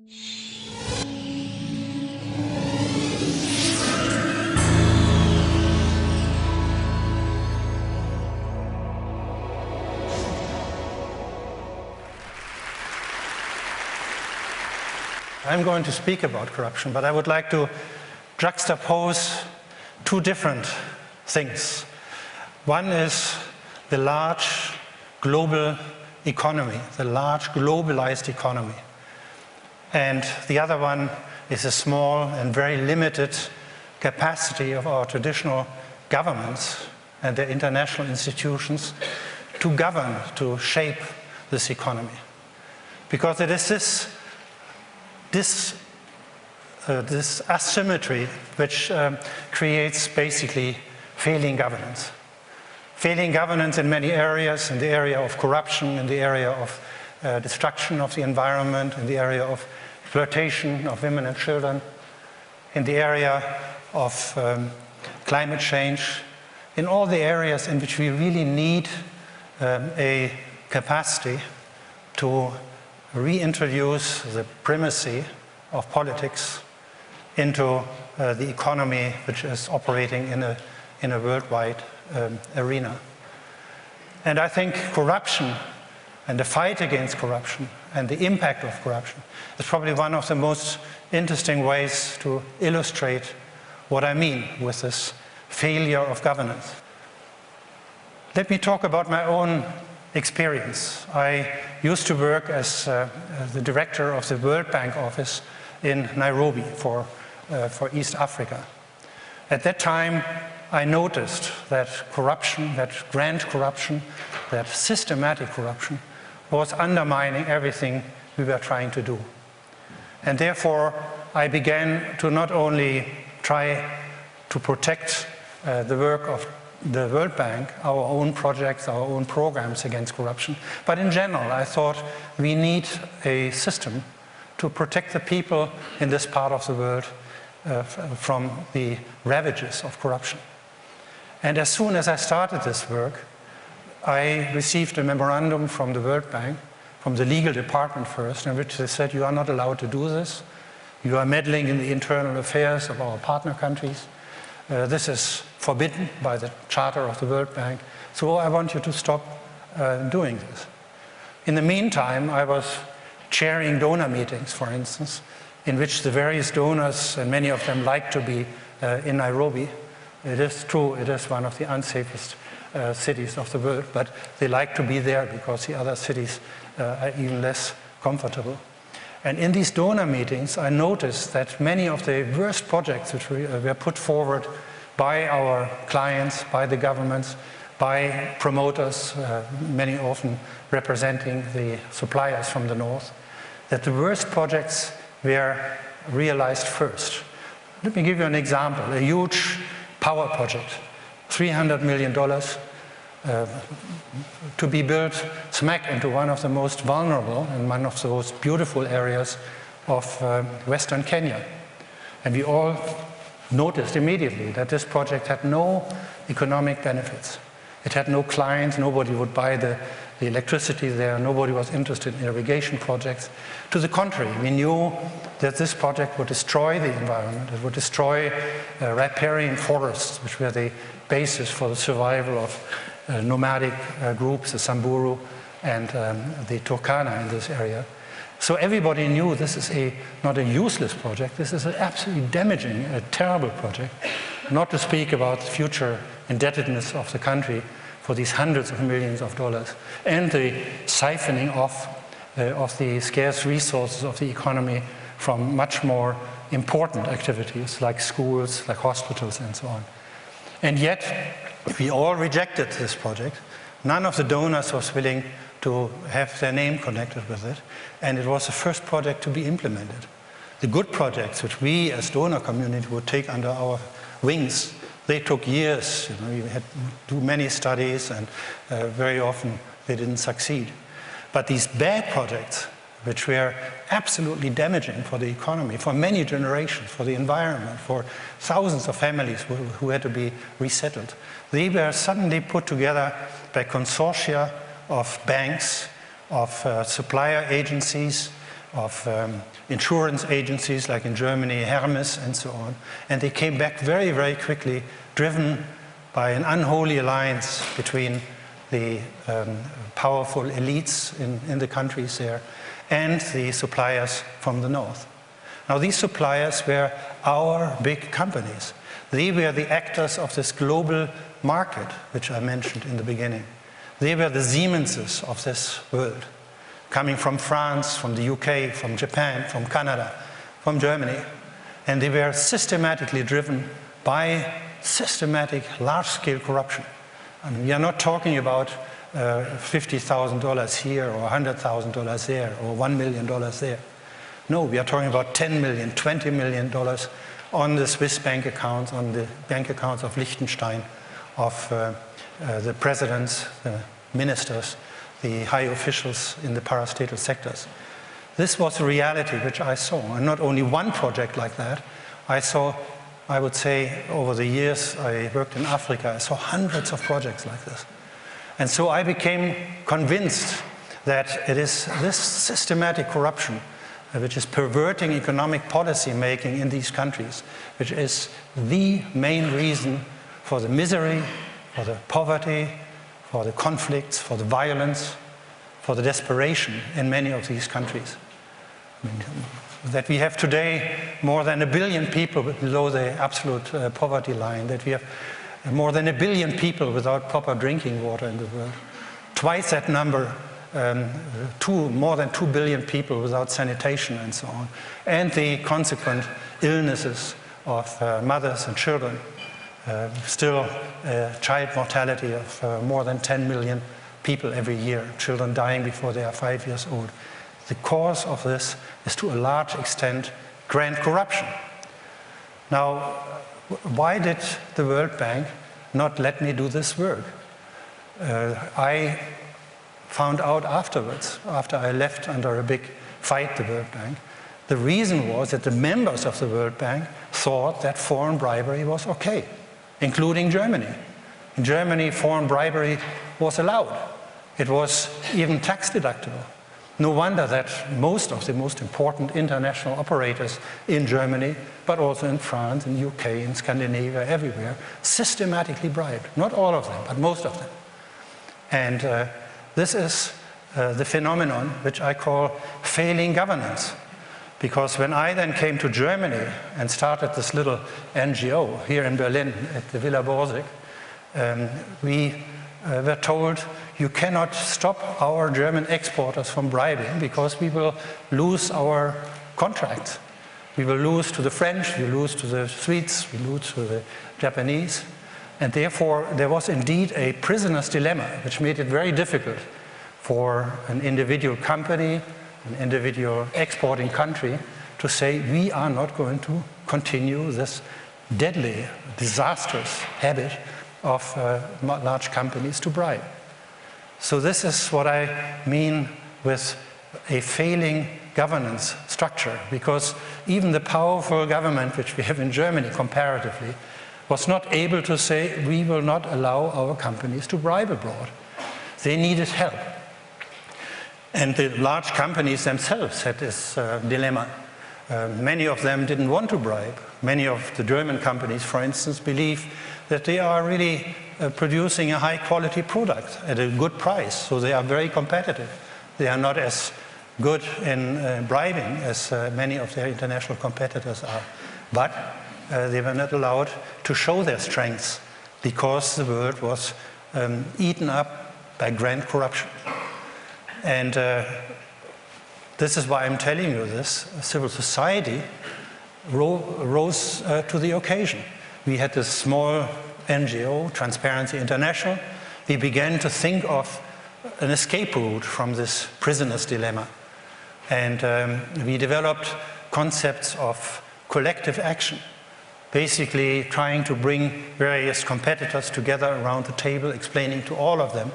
I'm going to speak about corruption, but I would like to juxtapose two different things. One is the large global economy, the large globalized economy. And the other one is a small and very limited capacity of our traditional governments and their international institutions to govern, to shape this economy. Because it is this asymmetry which creates basically failing governance. Failing governance in many areas, in the area of corruption, in the area of destruction of the environment, in the area of exploitation of women and children, in the area of climate change, in all the areas in which we really need a capacity to reintroduce the primacy of politics into the economy which is operating in a worldwide arena. And I think corruption and the fight against corruption and the impact of corruption is probably one of the most interesting ways to illustrate what I mean with this failure of governance. Let me talk about my own experience. I used to work as the director of the World Bank office in Nairobi for East Africa. At that time, I noticed that corruption, that grand corruption, that systematic corruption was undermining everything we were trying to do. And therefore, I began to not only try to protect the work of the World Bank, our own projects, our own programs against corruption, but in general, I thought we need a system to protect the people in this part of the world from the ravages of corruption. And as soon as I started this work, I received a memorandum from the World Bank, from the legal department first, in which they said, you are not allowed to do this. You are meddling in the internal affairs of our partner countries. This is forbidden by the charter of the World Bank. So I want you to stop doing this. In the meantime, I was chairing donor meetings, for instance, in which the various donors, and many of them like to be in Nairobi. It is true, it is one of the unsafest cities of the world, but they like to be there because the other cities are even less comfortable. And in these donor meetings, I noticed that many of the worst projects which were put forward by our clients, by the governments, by promoters, many often representing the suppliers from the north, that the worst projects were realized first. Let me give you an example. A huge power project, $300 million, to be built smack into one of the most vulnerable and one of the most beautiful areas of Western Kenya. And we all noticed immediately that this project had no economic benefits. It had no clients, nobody would buy the electricity there, nobody was interested in irrigation projects. To the contrary, we knew that this project would destroy the environment, it would destroy riparian forests, which were the basis for the survival of nomadic groups, the Samburu and the Turkana in this area. So everybody knew this is not a useless project, this is an absolutely damaging, a terrible project, not to speak about the future indebtedness of the country for these hundreds of millions of dollars, and the siphoning off of the scarce resources of the economy from much more important activities like schools, like hospitals, and so on. And yet, we all rejected this project. None of the donors was willing to have their name connected with it, and it was the first project to be implemented. The good projects, which we as donor community would take under our wings, they took years. We had to do many studies, and very often they didn't succeed. But these bad projects, which were absolutely damaging for the economy, for many generations, for the environment, for thousands of families who had to be resettled, they were suddenly put together by consortia of banks, of supplier agencies, of insurance agencies like in Germany, Hermes and so on. And they came back very, very quickly, driven by an unholy alliance between the powerful elites in the countries there and the suppliers from the north. Now these suppliers were our big companies. They were the actors of this global market, which I mentioned in the beginning. They were the Siemenses of this world, coming from France, from the UK, from Japan, from Canada, from Germany. And they were systematically driven by systematic large-scale corruption. I mean, we are not talking about $50,000 here or $100,000 there or $1 million there. No, we are talking about $10 million, $20 million on the Swiss bank accounts, on the bank accounts of Liechtenstein, of the presidents, the ministers, the high officials in the parastatal sectors. This was a reality which I saw, and not only one project like that. I saw, I would say, over the years I worked in Africa, I saw hundreds of projects like this. And so I became convinced that it is this systematic corruption which is perverting economic policy making in these countries, which is the main reason for the misery, for the poverty, for the conflicts, for the violence, for the desperation in many of these countries. I mean, that we have today more than 1 billion people below the absolute poverty line, that we have more than 1 billion people without proper drinking water in the world, twice that number, more than 2 billion people without sanitation and so on, and the consequent illnesses of mothers and children. Still child mortality of more than 10 million people every year, children dying before they are 5 years old. The cause of this is to a large extent grand corruption. Now, why did the World Bank not let me do this work? I found out afterwards, after I left under a big fight, the World Bank, the reason was that the members of the World Bank thought that foreign bribery was okay, including Germany. In Germany, foreign bribery was allowed. It was even tax deductible. No wonder that most of the most important international operators in Germany, but also in France, in UK, in Scandinavia, everywhere, systematically bribed. Not all of them, but most of them. And this is the phenomenon which I call failing governance. Because when I then came to Germany and started this little NGO here in Berlin at the Villa Borsig, we were told, you cannot stop our German exporters from bribing because we will lose our contracts. We will lose to the French, we lose to the Swedes, we lose to the Japanese. And therefore, there was indeed a prisoner's dilemma, which made it very difficult for an individual company, an individual exporting country, to say, we are not going to continue this deadly, disastrous habit of large companies to bribe. So this is what I mean with a failing governance structure, because even the powerful government which we have in Germany comparatively was not able to say, we will not allow our companies to bribe abroad. They needed help. And the large companies themselves had this dilemma. Many of them didn't want to bribe. Many of the German companies, for instance, believe that they are really producing a high-quality product at a good price, so they are very competitive. They are not as good in bribing as many of their international competitors are. But they were not allowed to show their strengths because the world was eaten up by grand corruption. And this is why I'm telling you this. Civil society rose to the occasion. We had this small NGO, Transparency International. We began to think of an escape route from this prisoner's dilemma. And we developed concepts of collective action, basically trying to bring various competitors together around the table, explaining to all of them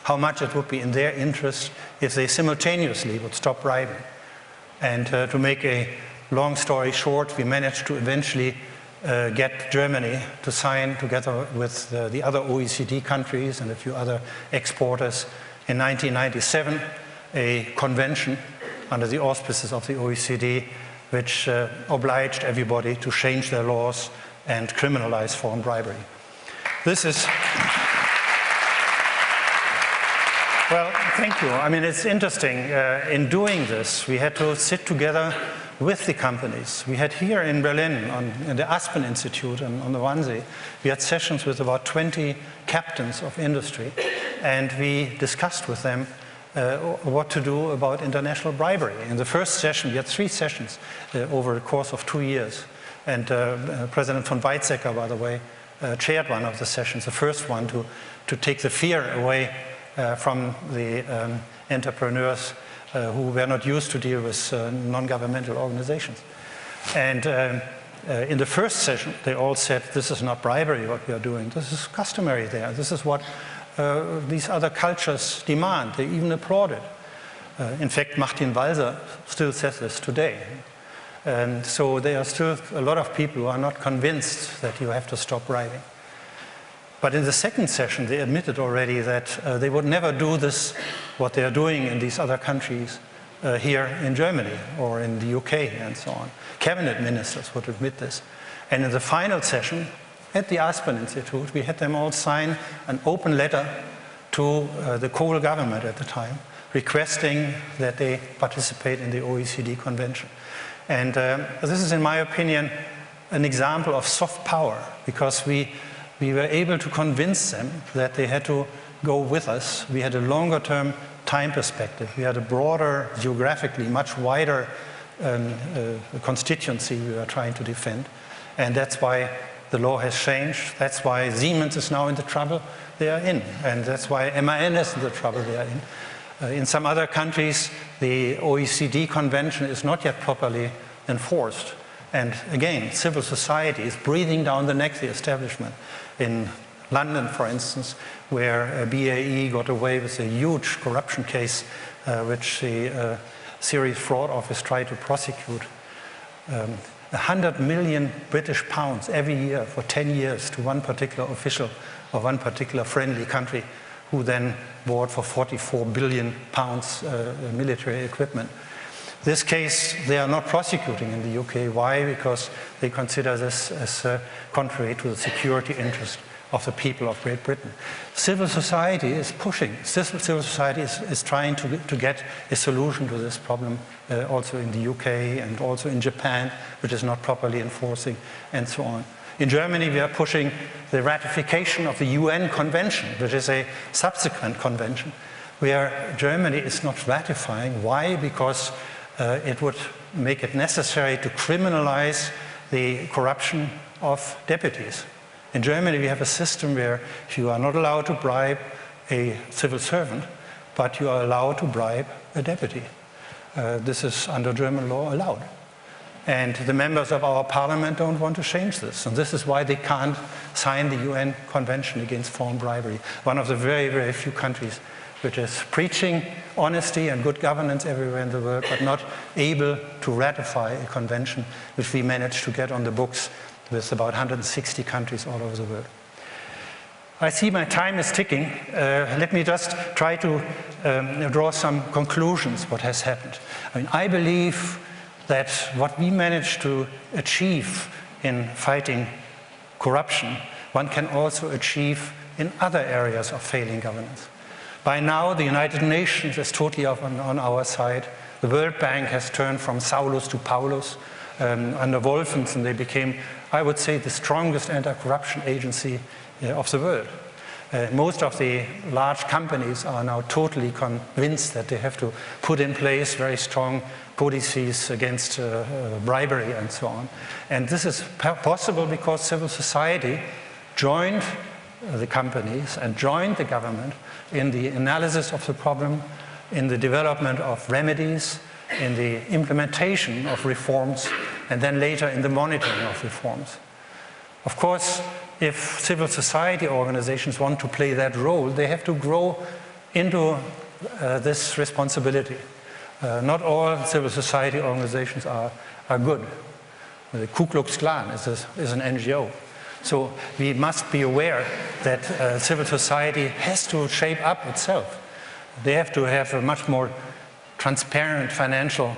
how much it would be in their interest if they simultaneously would stop bribing. And to make a long story short, we managed to eventually get Germany to sign, together with the other OECD countries and a few other exporters, in 1997, a convention under the auspices of the OECD, which obliged everybody to change their laws and criminalize foreign bribery. This is... Well, thank you. I mean, it's interesting. In doing this, we had to sit together with the companies. We had here in Berlin, in the Aspen Institute on the Wannsee, we had sessions with about 20 captains of industry, and we discussed with them what to do about international bribery. In the first session, we had 3 sessions over the course of 2 years. And President von Weizsäcker, by the way, chaired one of the sessions, the first one to take the fear away from the entrepreneurs who were not used to deal with non-governmental organizations. And in the first session, they all said, this is not bribery what we are doing, this is customary there, this is what these other cultures demand, they even applaud it. In fact, Martin Walser still says this today. And so there are still a lot of people who are not convinced that you have to stop bribing. But in the second session, they admitted already that they would never do this, what they are doing in these other countries, here in Germany or in the UK and so on. Cabinet ministers would admit this. And in the final session, at the Aspen Institute, we had them all sign an open letter to the Kohl government at the time, requesting that they participate in the OECD convention. And this is, in my opinion, an example of soft power, because we were able to convince them that they had to go with us. We had a longer-term time perspective. We had a broader, geographically much wider constituency we were trying to defend. And that's why the law has changed. That's why Siemens is now in the trouble they are in. And that's why MAN is in the trouble they are in. In some other countries, the OECD convention is not yet properly enforced. And again, civil society is breathing down the neck of the establishment. In London, for instance, where BAE got away with a huge corruption case, which the Serious Fraud Office tried to prosecute. 100 million British pounds every year for 10 years to one particular official or one particular friendly country, who then bought for 44 billion pounds military equipment. This case, they are not prosecuting in the UK. Why? Because they consider this as contrary to the security interest of the people of Great Britain. Civil society is pushing. Civil society is trying to get a solution to this problem also in the UK and also in Japan, which is not properly enforcing, and so on. In Germany, we are pushing the ratification of the UN Convention, which is a subsequent convention, where Germany is not ratifying. Why? Because it would make it necessary to criminalize the corruption of deputies. In Germany, we have a system where you are not allowed to bribe a civil servant, but you are allowed to bribe a deputy. This is, under German law, allowed. And the members of our parliament don't want to change this. And this is why they can't sign the UN Convention against foreign bribery. One of the very, very few countries which is preaching honesty and good governance everywhere in the world, but not able to ratify a convention which we managed to get on the books with about 160 countries all over the world. I see my time is ticking. Let me just try to draw some conclusions what has happened. I mean, I believe that what we managed to achieve in fighting corruption, one can also achieve in other areas of failing governance. By now, the United Nations is totally on our side. The World Bank has turned from Saulus to Paulus. Under Wolfenson, they became, I would say, the strongest anti-corruption agency of the world. Most of the large companies are now totally convinced that they have to put in place very strong codices against bribery and so on. And this is possible because civil society joined the companies and joined the government in the analysis of the problem, in the development of remedies, in the implementation of reforms, and then later in the monitoring of reforms. Of course, if civil society organizations want to play that role, they have to grow into this responsibility. Not all civil society organizations are good. The Ku Klux Klan is an NGO. So we must be aware that civil society has to shape up itself. They have to have a much more transparent financial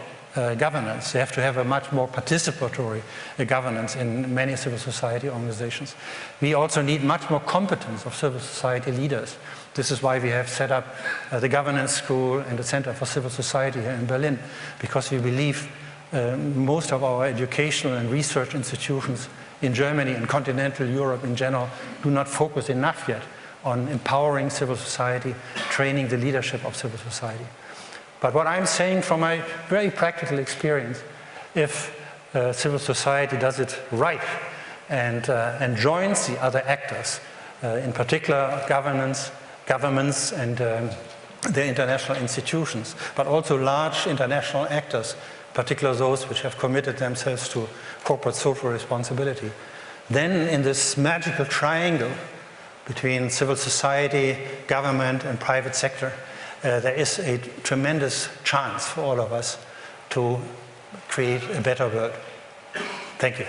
governance. They have to have a much more participatory governance in many civil society organizations. We also need much more competence of civil society leaders. This is why we have set up the Governance School and the Center for Civil Society here in Berlin, because we believe most of our educational and research institutions in Germany and continental Europe in general do not focus enough yet on empowering civil society, training the leadership of civil society. But what I'm saying from my very practical experience, if civil society does it right and joins the other actors, in particular governments and their international institutions, but also large international actors, particularly those which have committed themselves to corporate social responsibility, then in this magical triangle between civil society, government, and private sector, there is a tremendous chance for all of us to create a better world. Thank you.